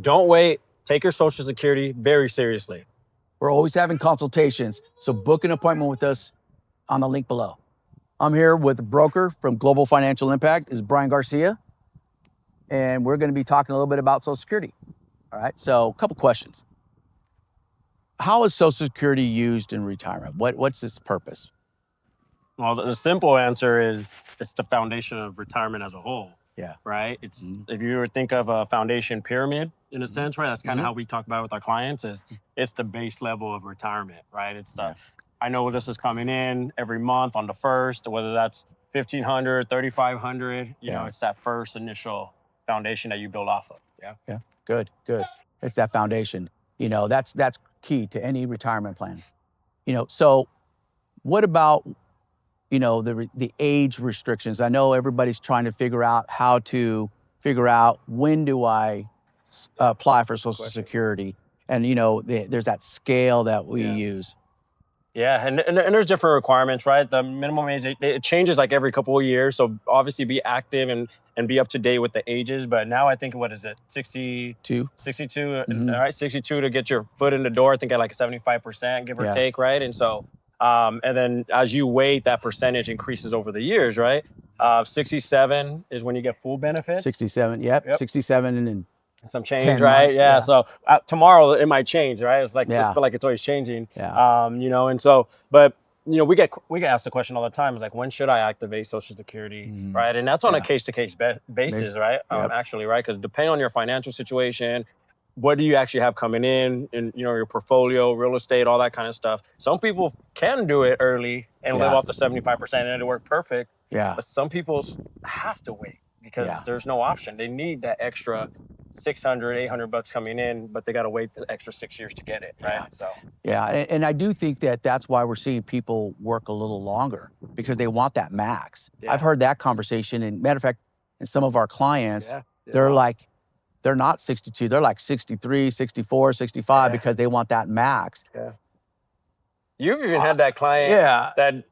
Don't wait. Take your Social Security very seriously. We're always having consultations, so book an appointment with us on the link below. I'm here with a broker from Global Financial Impact, is Brian Garcia, and we're going to be talking a little bit about Social Security. All right, so a couple questions. How is Social Security used in retirement? What's its purpose? Well, the simple answer is it's the foundation of retirement as a whole. Yeah. Right? It's if you were to think of a foundation pyramid in a sense, right? That's kind of how we talk about it with our clients is it's the base level of retirement, right? It's the I know this is coming in every month on the first, whether that's 1,500, 3,500, you know, it's that first initial foundation that you build off of. Yeah. Yeah. Good. It's that foundation. You know, that's key to any retirement plan. You know, so what about, you know, the age restrictions? I know everybody's trying to figure out how to figure out when do I apply for Social Security, and you know, there's that scale that we use. Yeah, and there's different requirements, right? The minimum age, it changes like every couple of years. So obviously be active and be up to date with the ages. But now I think, what is it, 62? 62, all right, 62 to get your foot in the door, I think at like 75%, give or take, right? And so, and then as you wait, that percentage increases over the years, right? 67 is when you get full benefits. 67, yep. 67 and some change, right? Months, yeah. So tomorrow it might change, right? It's like I feel like it's always changing. Yeah. You know, and so, but you know, we get asked the question all the time. It's like, when should I activate Social Security, right? And that's on a case-to-case basis, right? Actually, right? Because depending on your financial situation, what do you actually have coming in, you know, your portfolio, real estate, all that kind of stuff. Some people can do it early and live off the 75% and it'll work perfect. Yeah. But some people have to wait because there's no option. They need that extra $600, $800 coming in, but they got to wait the extra 6 years to get it, right? So and I do think that that's why we're seeing people work a little longer, because they want that max. I've heard that conversation, and matter of fact, in some of our clients, they're like, they're not 62, they're like 63, 64, 65 because they want that max. You've even had that client that,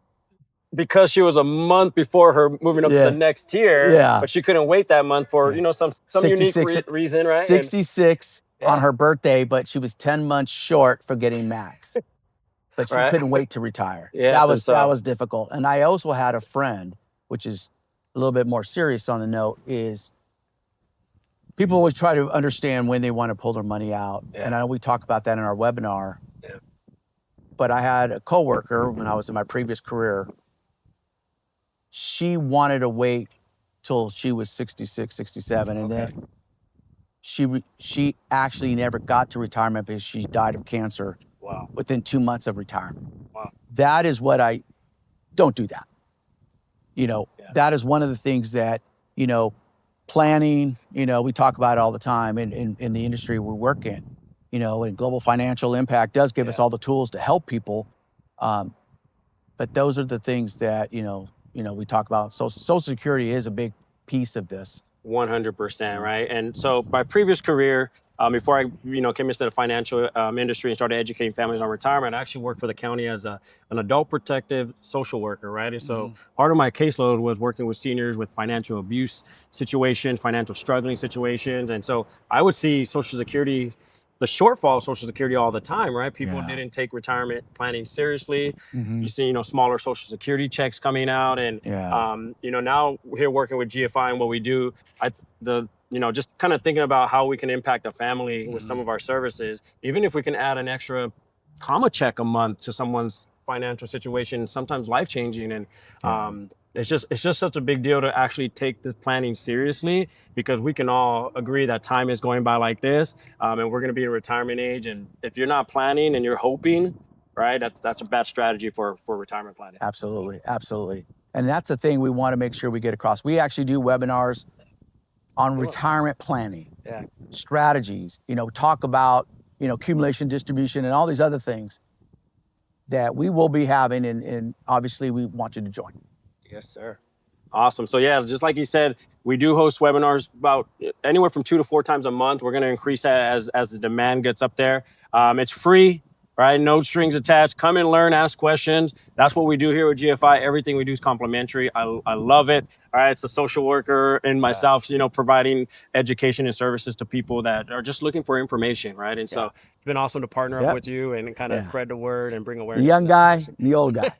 because she was a month before her moving up to the next tier, but she couldn't wait that month for, you know, some unique reason, right? 66 on her birthday, but she was 10 months short for getting max. But she couldn't wait to retire. That was difficult. And I also had a friend, which is a little bit more serious on the note, is people always try to understand when they want to pull their money out. And I know we talk about that in our webinar. But I had a coworker when I was in my previous career. She wanted to wait till she was 66, 67, and then she actually never got to retirement because she died of cancer within 2 months of retirement. That is what don't do that. You know, that is one of the things that, you know, planning, you know, we talk about it all the time in the industry we work in, you know, and Global Financial Impact does give us all the tools to help people. But those are the things that, you know, we talk about. So Social Security is a big piece of this. 100%, right? And so my previous career, before I, you know, came into the financial industry and started educating families on retirement, I actually worked for the county as an adult protective social worker, right? And so part of my caseload was working with seniors with financial abuse situations, financial struggling situations. And so I would see Social Security, the shortfall of Social Security all the time, right? People didn't take retirement planning seriously. You see, you know, smaller Social Security checks coming out, and you know, now here working with GFI and what we do, you know, just kind of thinking about how we can impact a family with some of our services, even if we can add an extra comma check a month to someone's financial situation, sometimes life-changing. And it's just such a big deal to actually take this planning seriously, because we can all agree that time is going by like this, and we're going to be in retirement age. And if you're not planning and you're hoping, right, that's a bad strategy for retirement planning. Absolutely. And that's the thing we want to make sure we get across. We actually do webinars on retirement planning, strategies, you know, talk about, you know, accumulation, distribution, and all these other things that we will be having, and obviously we want you to join. Yes, sir. Awesome. So yeah, just like you said, we do host webinars about anywhere from 2 to 4 times a month. We're going to increase that as the demand gets up there. It's free, right? No strings attached. Come and learn, ask questions. That's what we do here with GFI. Everything we do is complimentary. I love it. All right, it's a social worker and myself, you know, providing education and services to people that are just looking for information, right? And so it's been awesome to partner up with you and kind of spread the word and bring awareness. The young guy, the old guy.